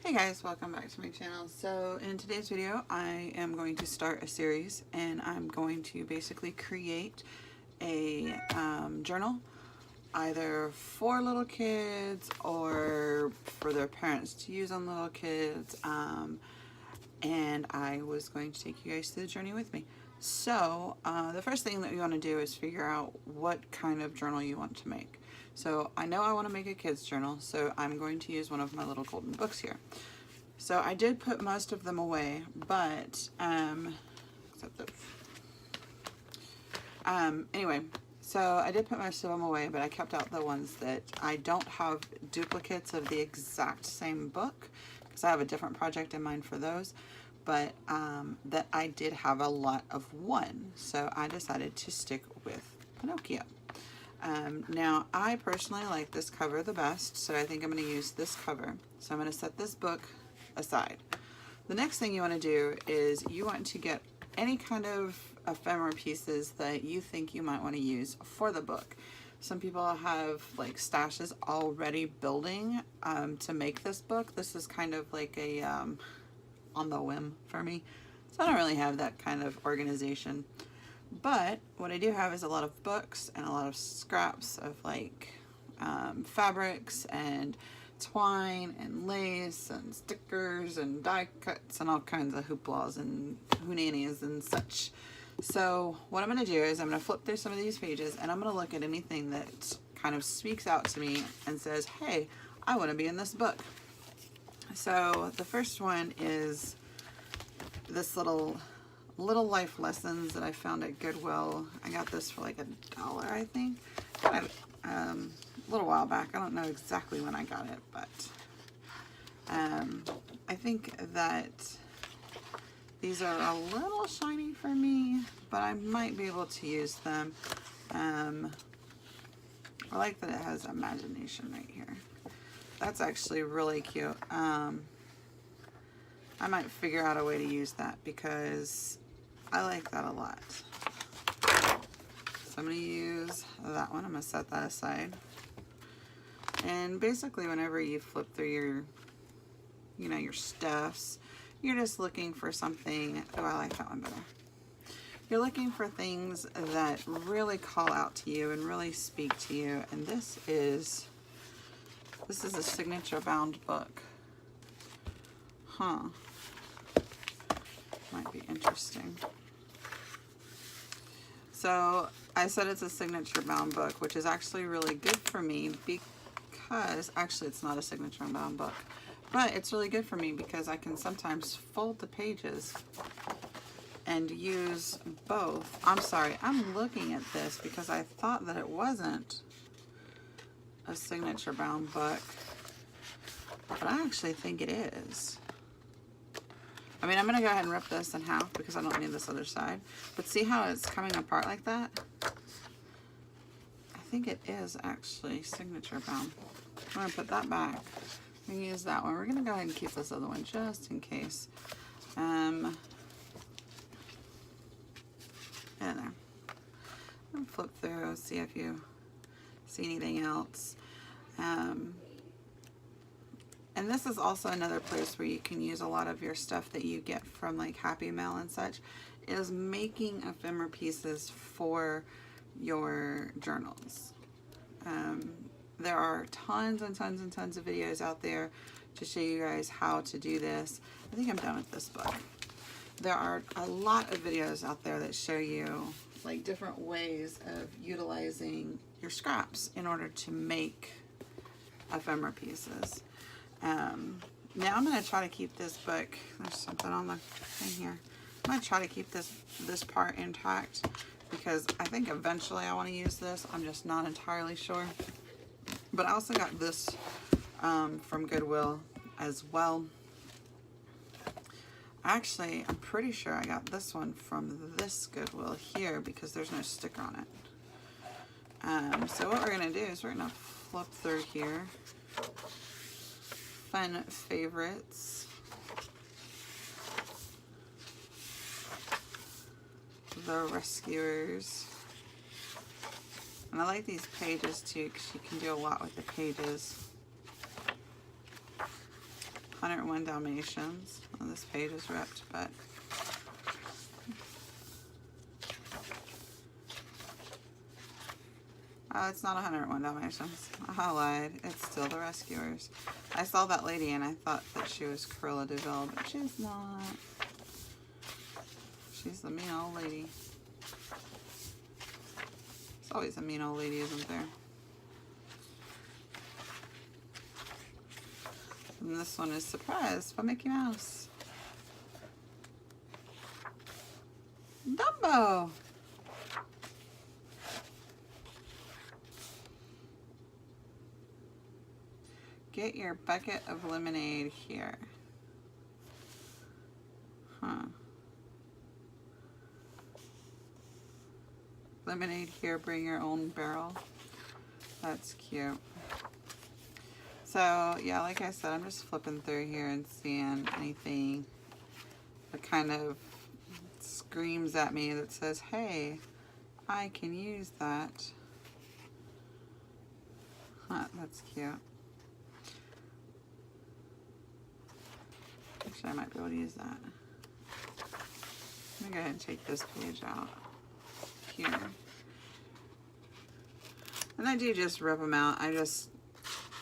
Hey guys, welcome back to my channel. So in today's video I am going to start a series and I'm going to basically create a journal either for little kids or for their parents to use on little kids, and I was going to take you guys through the journey with me. So the first thing that we want to do is figure out what kind of journal you want to make. So I know I want to make a kid's journal, so I'm going to use one of my little golden books here. So I did put most of them away, but except those. Anyway, so I did put most of them away, but I kept out the ones that I don't have duplicates of the exact same book, because I have a different project in mind for those, but that I did have a lot of one, so I decided to stick with Pinocchio. Now, I personally like this cover the best, so I think I'm going to use this cover. So I'm going to set this book aside. The next thing you want to do is you want to get any kind of ephemera pieces that you think you might want to use for the book. Some people have like stashes already building to make this book. This is kind of like a on the whim for me, so I don't really have that kind of organization. But what I do have is a lot of books and a lot of scraps of like fabrics and twine and lace and stickers and die cuts and all kinds of hooplas and hoonannies and such. So what I'm going to do is I'm going to flip through some of these pages and I'm going to look at anything that kind of speaks out to me and says, hey, I want to be in this book. So the first one is this little life lessons that I found at Goodwill. I got this for like $1, I think. Got it a little while back. I don't know exactly when I got it, but I think that these are a little shiny for me, but I might be able to use them. I like that it has imagination right here. That's actually really cute. I might figure out a way to use that because I like that a lot. So I'm going to use that one. I'm going to set that aside. And basically whenever you flip through your stuffs, you're just looking for something. Oh, I like that one better. You're looking for things that really call out to you and really speak to you. And this is a signature bound book. Huh. Might be interesting. So I said it's a signature bound book, which is actually really good for me because actually it's not a signature bound book, but it's really good for me because I can sometimes fold the pages and use both. I'm sorry, I'm looking at this because I thought that it wasn't a signature bound book, but I actually think it is. I mean, I'm going to go ahead and rip this in half because I don't need this other side. But see how it's coming apart like that? I think it is actually signature bound. I'm going to put that back and use that one. We're going to go ahead and keep this other one just in case. And there. I'm going to flip through, see if you see anything else. And this is also another place where you can use a lot of your stuff that you get from like Happy Mail and such, is making ephemera pieces for your journals. There are tons and tons and tons of videos out there to show you guys how to do this. I think I'm done with this book. There are a lot of videos out there that show you like different ways of utilizing your scraps in order to make ephemera pieces. Now I'm going to try to keep this book, there's something on the thing here, I'm going to try to keep this part intact because I think eventually I want to use this. I'm just not entirely sure. But I also got this from Goodwill as well. Actually, I'm pretty sure I got this one from this Goodwill here because there's no sticker on it. So what we're going to do is we're going to flip through here. Fun favorites. The Rescuers. And I like these pages too because you can do a lot with the pages. 101 Dalmatians. Well, this page is ripped, but oh, it's not 101 Dalmatians. I lied. It's still The Rescuers. I saw that lady and I thought that she was Cruella de Vil, but she's not. She's the mean old lady. There's always a mean old lady, isn't there? And this one is Surprised by Mickey Mouse. Dumbo! Get your bucket of lemonade here. Huh. Lemonade here, bring your own barrel. That's cute. So, yeah, like I said, I'm just flipping through here and seeing anything that kind of screams at me that says, hey, I can use that. Huh, that's cute. Actually, I might be able to use that. Let me go ahead and take this page out here. And I do just rip them out.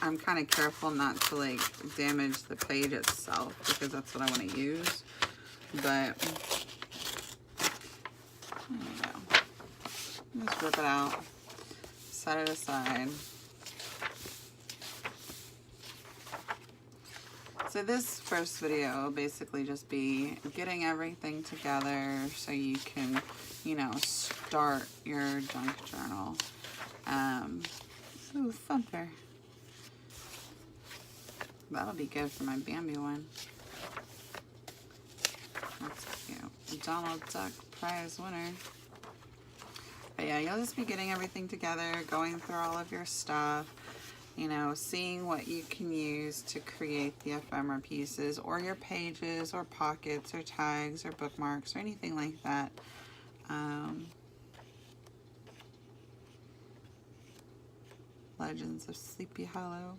I'm kind of careful not to like damage the page itself because that's what I want to use. But there you go. Just rip it out, set it aside. So this first video will basically just be getting everything together so you can, you know, start your junk journal. Ooh, Thumper. That'll be good for my Bambi one. That's cute. Donald Duck prize winner. But yeah, you'll just be getting everything together, going through all of your stuff, you know, seeing what you can use to create the ephemera pieces or your pages or pockets or tags or bookmarks or anything like that. Legends of Sleepy Hollow.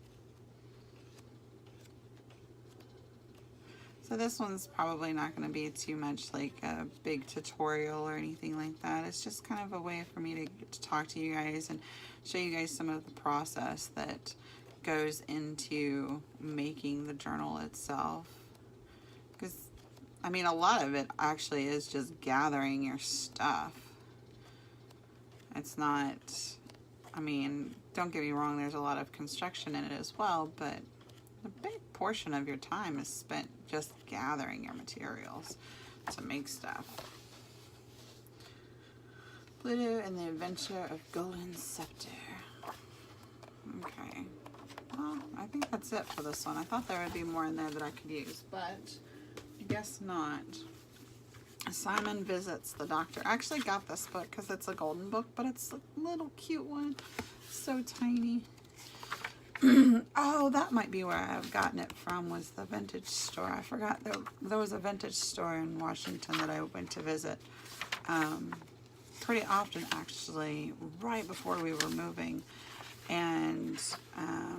So this one's probably not going to be too much like a big tutorial or anything like that. It's just kind of a way for me to talk to you guys and show you guys some of the process that goes into making the journal itself. Because, I mean, a lot of it actually is just gathering your stuff. It's not, I mean, don't get me wrong, there's a lot of construction in it as well, but a big portion of your time is spent just gathering your materials to make stuff. Pluto and the Adventure of Golden Scepter. Okay. Well, I think that's it for this one. I thought there would be more in there that I could use, but I guess not. Simon Visits the Doctor. I actually got this book because it's a golden book, but it's a little cute one. So tiny. Oh, that might be where I've gotten it from, was the vintage store. I forgot there was a vintage store in Washington that I went to visit pretty often, actually, right before we were moving. And I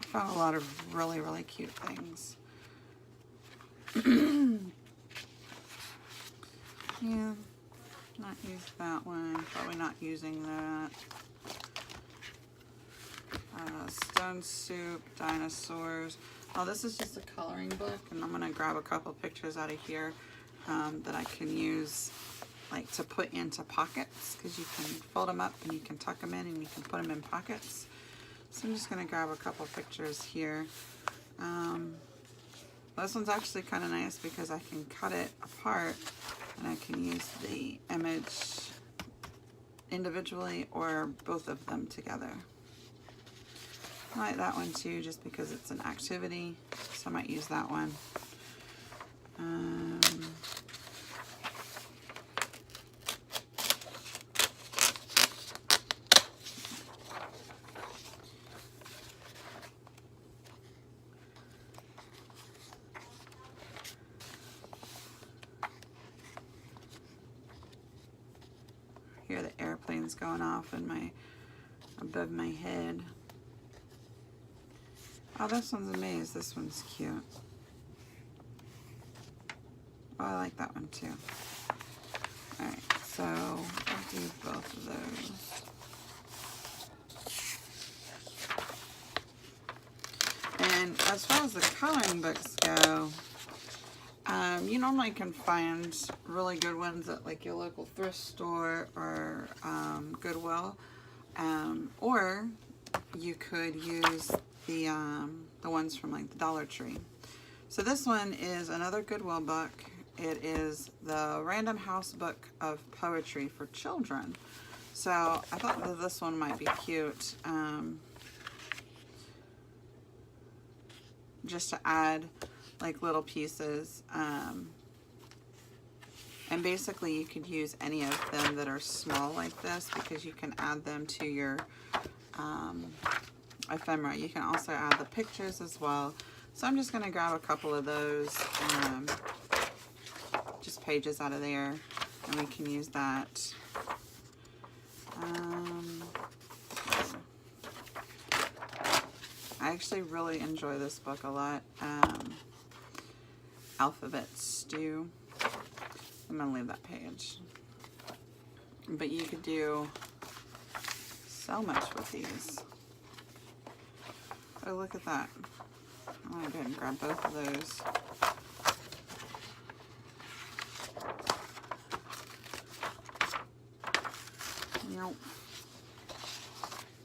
found a lot of really, really cute things. Yeah, not use that one. Probably not using that. Stone Soup, Dinosaurs. Oh, this is just a coloring book, and I'm going to grab a couple pictures out of here that I can use like to put into pockets, because you can fold them up and you can tuck them in and you can put them in pockets. So I'm just going to grab a couple pictures here. This one's actually kind of nice because I can cut it apart and I can use the image individually or both of them together. I like that one too, just because it's an activity, so I might use that one. Hear the airplanes going off in above my head. Oh, this one's a maze. This one's cute. Oh, I like that one too. Alright, so I'll do both of those. And as far as the coloring books go, you normally can find really good ones at like your local thrift store or Goodwill, or you could use the ones from like the Dollar Tree. So this one is another Goodwill book. It is the Random House Book of Poetry for Children. So I thought that this one might be cute, just to add like little pieces. And basically you could use any of them that are small like this, because you can add them to your ephemera. You can also add the pictures as well. So I'm just going to grab a couple of those, just pages out of there, and we can use that. I actually really enjoy this book a lot. Alphabet Stew. I'm going to leave that page. But you could do so much with these. Oh, look at that. I'm going to go ahead and grab both of those. Nope.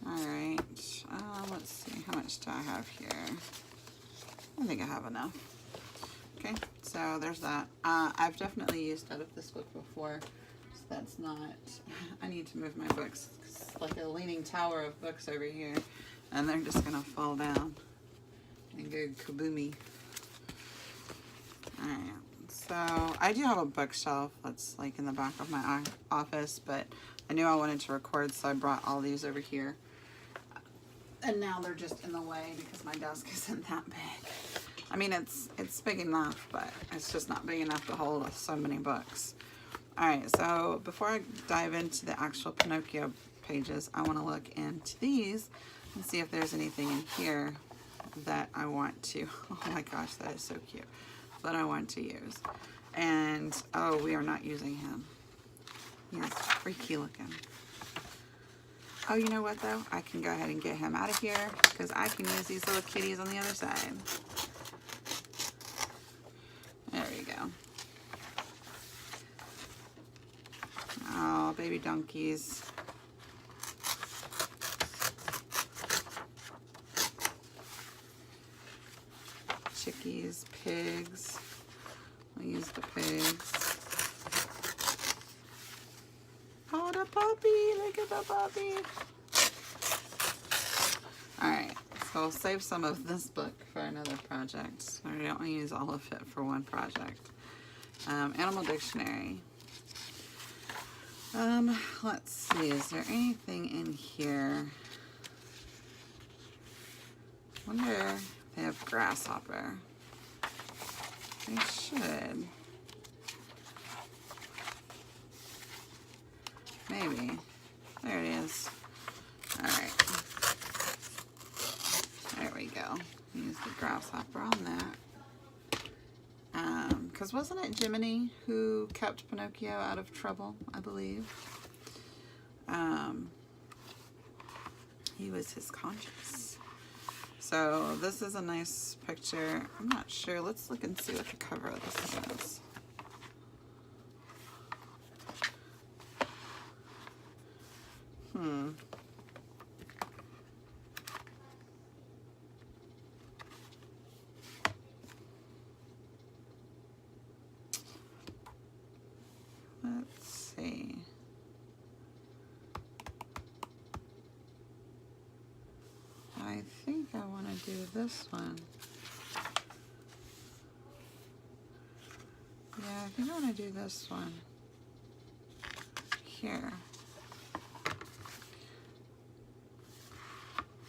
Alright. Let's see. How much do I have here? I think I have enough. Okay, so there's that. I've definitely used out of this book before, so that's not... I need to move my books. It's like a leaning tower of books over here, and they're just going to fall down and go kaboomy. Alright, so I do have a bookshelf that's like in the back of my office, but I knew I wanted to record, so I brought all these over here. And now they're just in the way because my desk isn't that big. I mean, it's big enough, but it's just not big enough to hold so many books. Alright, so before I dive into the actual Pinocchio pages, I want to look into these and see if there's anything in here that I want to, oh my gosh, that is so cute, that I want to use. And, oh, we are not using him. He's freaky looking. Oh, you know what though? I can go ahead and get him out of here because I can use these little kitties on the other side. There we go. Oh, baby donkeys. Chickies, pigs. I'll use the pigs. Oh, the puppy! Look at the puppy! Alright, so I'll save some of this book for another project. I don't want to use all of it for one project. Animal Dictionary. Let's see, is there anything in here? I wonder if they have grasshopper. They should. Maybe. There it is. Alright. There we go. Use the grasshopper on that. Because wasn't it Jiminy who kept Pinocchio out of trouble, I believe? He was his conscience. So this is a nice picture. I'm not sure. Let's look and see what the cover of this is. Let's see. I think I want to do this one. Yeah, I think I want to do this one. Here.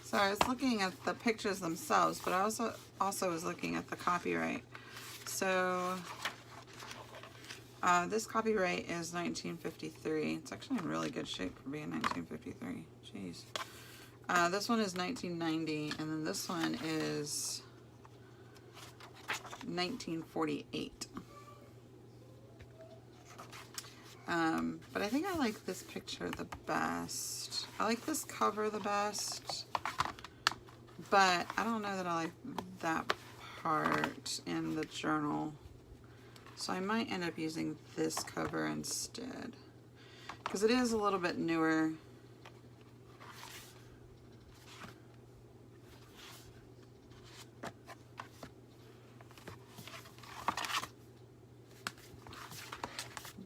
So I was looking at the pictures themselves, but I also was looking at the copyright. So this copyright is 1953. It's actually in really good shape for being 1953. Jeez. This one is 1990, and then this one is 1948. But I think I like this picture the best. I like this cover the best, but I don't know that I like that part in the journal. So I might end up using this cover instead, because it is a little bit newer.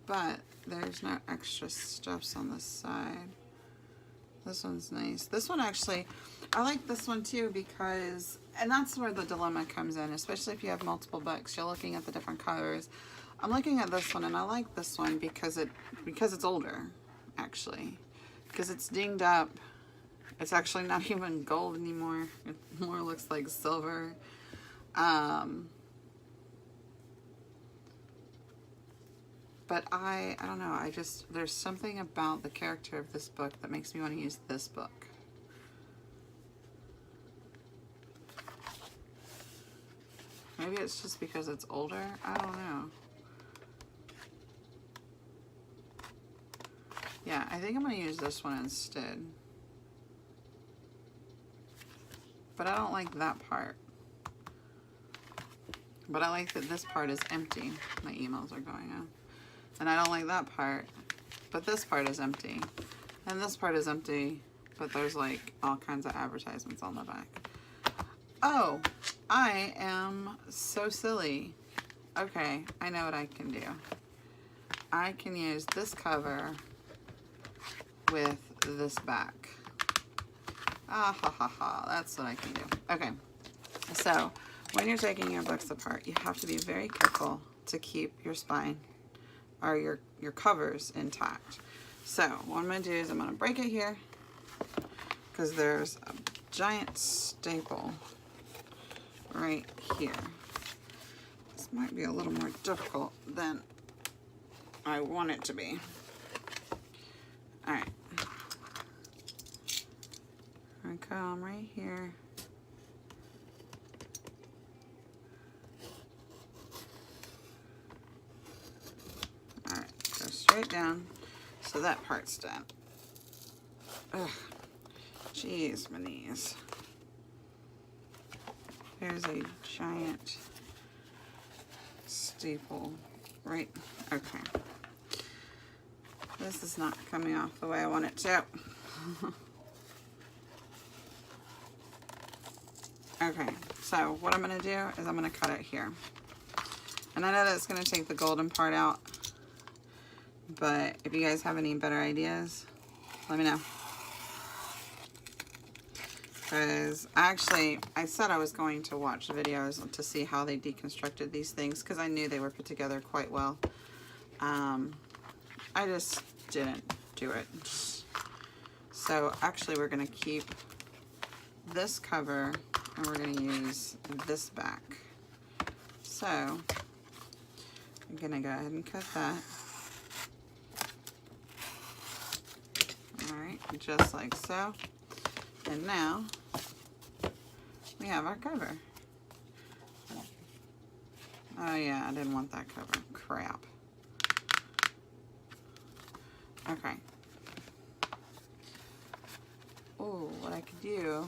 But there's no extra stuffs on the side. This one's nice. This one actually, I like this one too because, and that's where the dilemma comes in, especially if you have multiple books. You're looking at the different covers. I'm looking at this one and I like this one because it's older, actually. Because it's dinged up. It's actually not even gold anymore. It more looks like silver. But I don't know, there's something about the character of this book that makes me want to use this book. Maybe it's just because it's older, I don't know. Yeah, I think I'm going to use this one instead. But I don't like that part. But I like that this part is empty. My emails are going on. And I don't like that part, but this part is empty. And this part is empty, but there's like all kinds of advertisements on the back. Oh, I am so silly. Okay, I know what I can do. I can use this cover with this back. Ah ha ha ha, that's what I can do. Okay, so when you're taking your books apart, you have to be very careful to keep your spine or your covers intact. So what I'm going to do is I'm going to break it here because there's a giant staple right here. This might be a little more difficult than I want it to be. Alright. I'm going to come right here. Straight down, so that part's done. Ugh, jeez, my knees. There's a giant staple, right? Okay. This is not coming off the way I want it to. Okay, so what I'm going to do is I'm going to cut it here. And I know that it's going to take the golden part out. But if you guys have any better ideas, let me know. Because I said I was going to watch the videos to see how they deconstructed these things because I knew they were put together quite well. I just didn't do it. So actually we're going to keep this cover and we're going to use this back. So I'm going to go ahead and cut that. Alright, just like so. And now we have our cover. Oh yeah, I didn't want that cover. Crap. Okay. Oh, what I could do.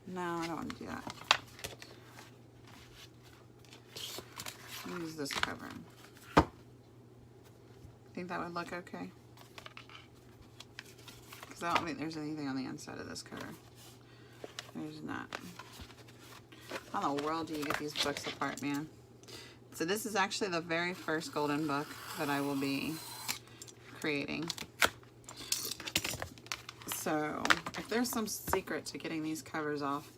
No, I don't want to do that. Use this cover. Think that would look okay? Because I don't think there's anything on the inside of this cover. There's not. How in the world do you get these books apart, man? So this is actually the very first golden book that I will be creating. So if there's some secret to getting these covers off,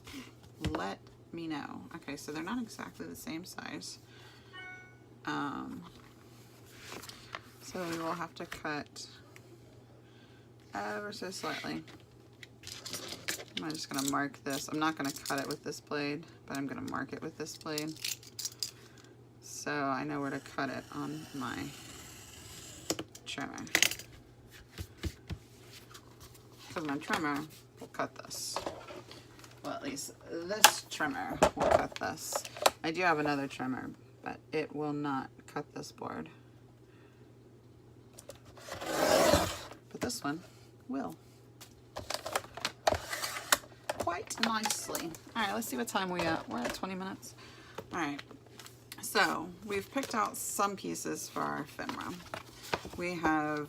let me know. Okay, so they're not exactly the same size. So we will have to cut ever so slightly. I'm just going to mark this. I'm not going to cut it with this blade, but I'm going to mark it with this blade. So I know where to cut it on my trimmer. Because my trimmer will cut this. least this trimmer will cut this. I do have another trimmer, but it will not cut this board. But this one will. Quite nicely. All right, let's see what time we at. We're at 20 minutes. All right, so we've picked out some pieces for our ephemera. We have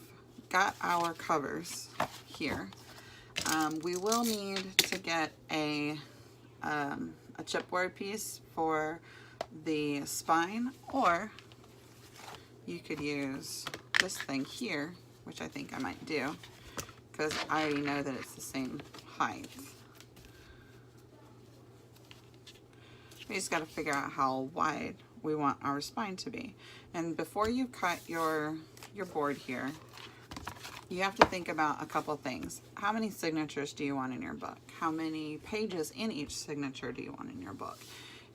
got our covers here. We will need to get a chipboard piece for the spine, or you could use this thing here, which I think I might do, because I already know that it's the same height. We just got to figure out how wide we want our spine to be. And before you cut your board here, you have to think about a couple things. How many signatures do you want in your book? How many pages in each signature do you want in your book?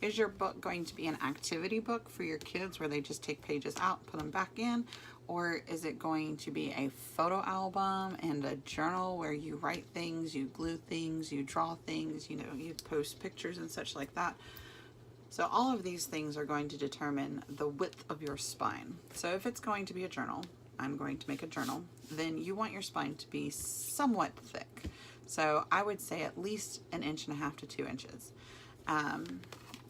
Is your book going to be an activity book for your kids where they just take pages out, put them back in? Or is it going to be a photo album and a journal where you write things, you glue things, you draw things, you know, you post pictures and such like that? So all of these things are going to determine the width of your spine. So if it's going to be a journal, I'm going to make a journal, then you want your spine to be somewhat thick. So I would say at least 1.5 inches to 2 inches.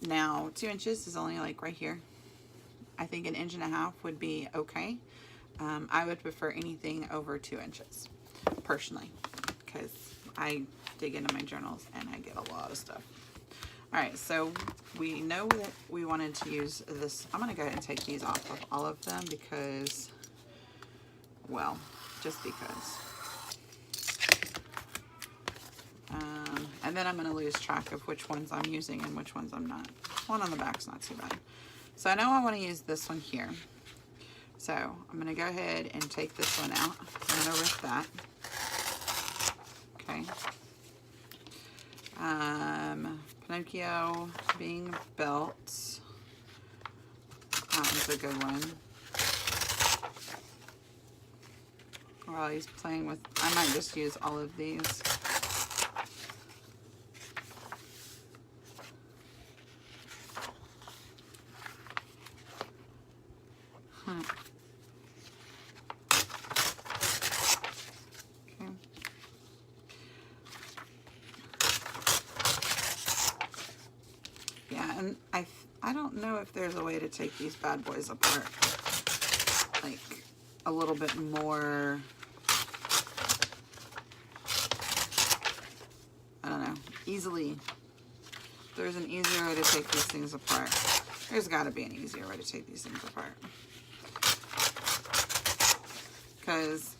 Now 2 inches is only like right here. I think 1.5 inches would be okay. I would prefer anything over 2 inches, personally, because I dig into my journals and I get a lot of stuff. All right, so we know that we wanted to use this. I'm going to go ahead and take these off of all of them because, well, just because. And then I'm going to lose track of which ones I'm using and which ones I'm not. One on the back's not too bad. So I know I want to use this one here. So I'm going to go ahead and take this one out. I'm going to rip that. Okay. Pinocchio being built. That one's a good one. While he's playing with, I might just use all of these. And I don't know if there's a way to take these bad boys apart, like a little bit more, I don't know, easily. There's an easier way to take these things apart. There's got to be an easier way to take these things apart. Because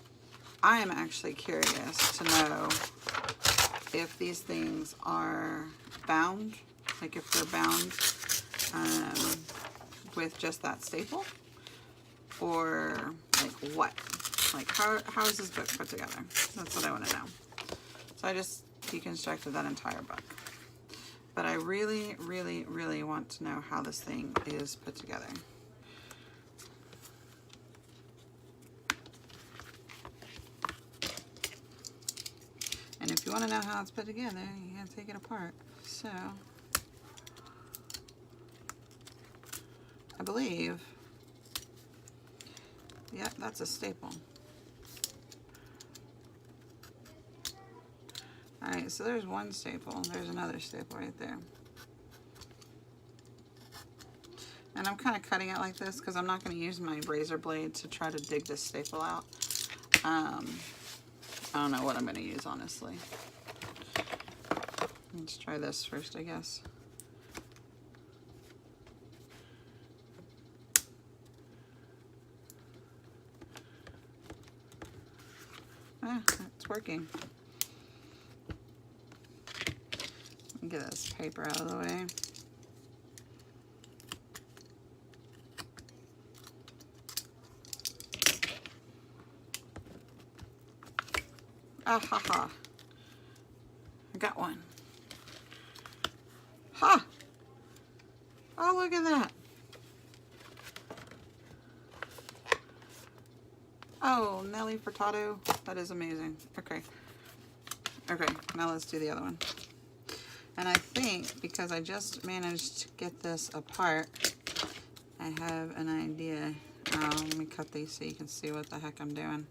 I am actually curious to know if these things are bound. Like if they're bound with just that staple, or like what? Like how is this book put together? That's what I want to know. So I just deconstructed that entire book. But I really, really, really want to know how this thing is put together. And if you want to know how it's put together, you gotta take it apart. So I believe, yep, that's a staple. All right, so there's one staple. There's another staple right there. And I'm kind of cutting it like this because I'm not going to use my razor blade to try to dig this staple out. I don't know what I'm going to use, honestly. Let's try this first, I guess. It's working. Let me get this paper out of the way. Ah ha ha. I got one. Ha! Oh, look at that. Oh, Nelly Furtado. That is amazing. Okay. Okay, now let's do the other one. And I think because I just managed to get this apart, I have an idea. Let me cut these so you can see what the heck I'm doing.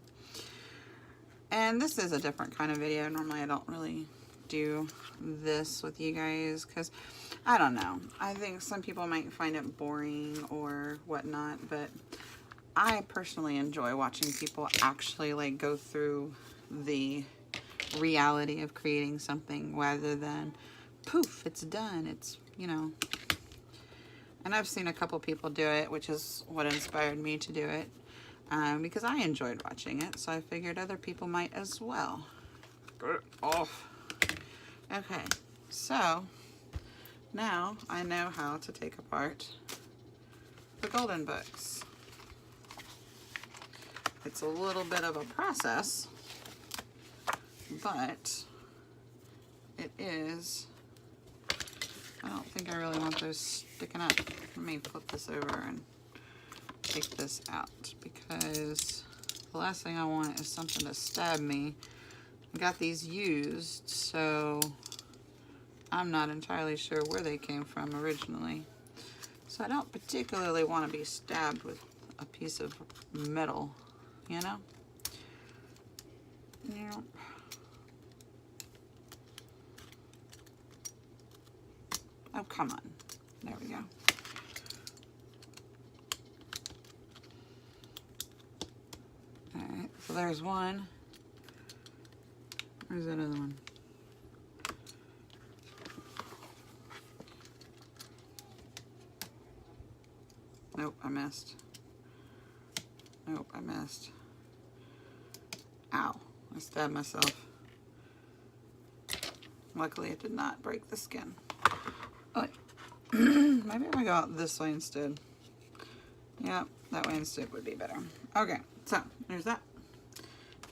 And this is a different kind of video. Normally I don't really do this with you guys because I don't know. I think some people might find it boring or whatnot, but I personally enjoy watching people actually like go through the reality of creating something rather than poof, it's done. It's, you know. And I've seen a couple people do it, which is what inspired me to do it, because I enjoyed watching it, so I figured other people might as well. Get it off. Okay, so now I know how to take apart the golden books. It's a little bit of a process, but it is. I don't think I really want those sticking up. Let me flip this over and take this out because the last thing I want is something to stab me. I got these used, so I'm not entirely sure where they came from originally. So I don't particularly want to be stabbed with a piece of metal, you know? Yeah. Oh, come on. There we go. Alright, so there's one. Where's that other one? Nope, I missed. Nope, I missed. Ow, I stabbed myself. Luckily, it did not break the skin. Oh, maybe if I go out this way instead. Yeah, that way instead would be better. Okay, so there's that.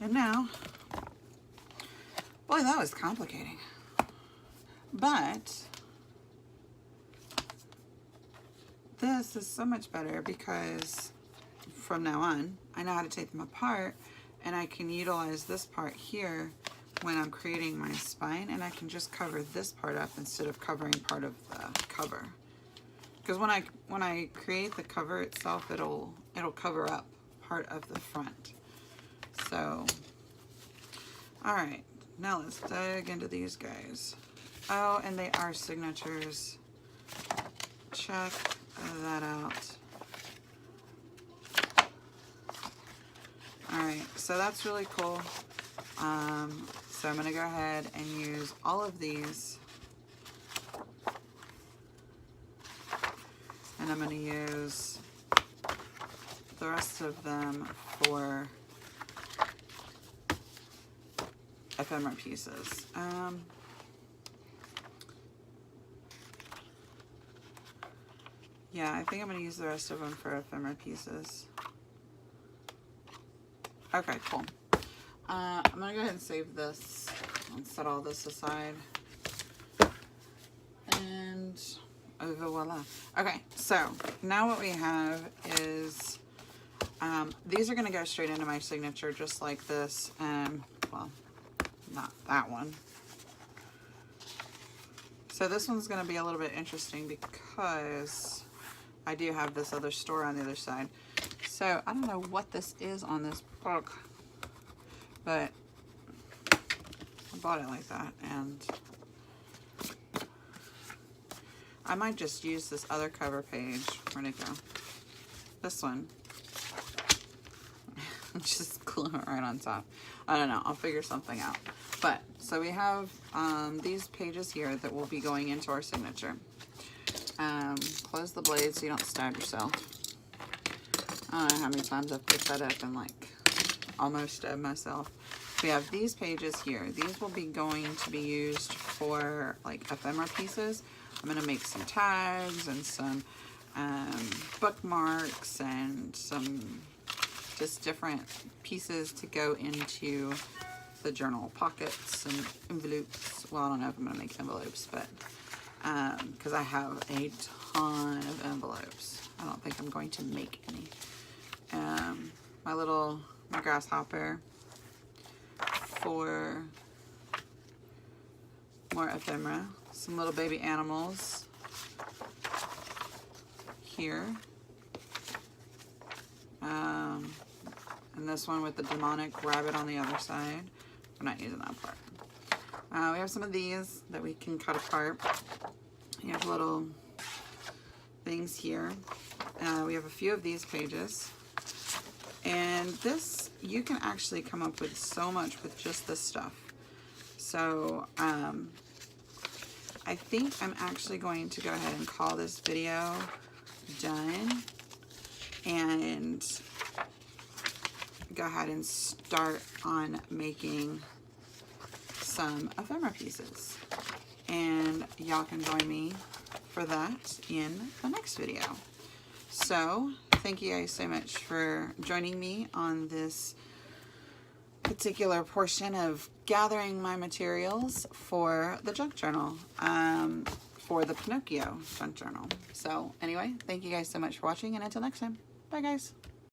And now, boy, that was complicating. But this is so much better because from now on, I know how to take them apart, and I can utilize this part here when I'm creating my spine, and I can just cover this part up instead of covering part of the cover. Because when I create the cover itself, it'll cover up part of the front. So, all right, now let's dig into these guys. Oh, and they are signatures. Check that out. All right, so that's really cool. So I'm going to go ahead and use all of these. And I'm going to use the rest of them for ephemera pieces. Yeah, I think I'm going to use the rest of them for ephemera pieces. Okay, cool. I'm going to go ahead and save this and set all this aside. And voila. Okay, so now what we have is these are going to go straight into my signature just like this. Well, not that one. So this one's going to be a little bit interesting because I do have this other store on the other side. So I don't know what this is on this book, but I bought it like that, and I might just use this other cover page. Where'd it go? This one. Just glue it right on top. I don't know. I'll figure something out. But, so we have these pages here that will be going into our signature. Close the blade so you don't stab yourself. I don't know how many times I've picked that up and like almost stabbed myself. We have these pages here. These will be going to be used for like ephemera pieces. I'm going to make some tags and some bookmarks and some just different pieces to go into the journal pockets and envelopes. Well, I don't know if I'm going to make envelopes, but because I have a ton of envelopes. I don't think I'm going to make any. My grasshopper for more ephemera. some little baby animals here. And this one with the demonic rabbit on the other side. We're not using that part. We have some of these that we can cut apart. You have little things here. We have a few of these pages. And this, you can actually come up with so much with just this stuff. So, I think I'm actually going to go ahead and call this video done and go ahead and start on making some ephemera pieces. And y'all can join me for that in the next video. So, thank you guys so much for joining me on this particular portion of gathering my materials for the junk journal, for the Pinocchio junk journal. So anyway, thank you guys so much for watching, and until next time, bye guys.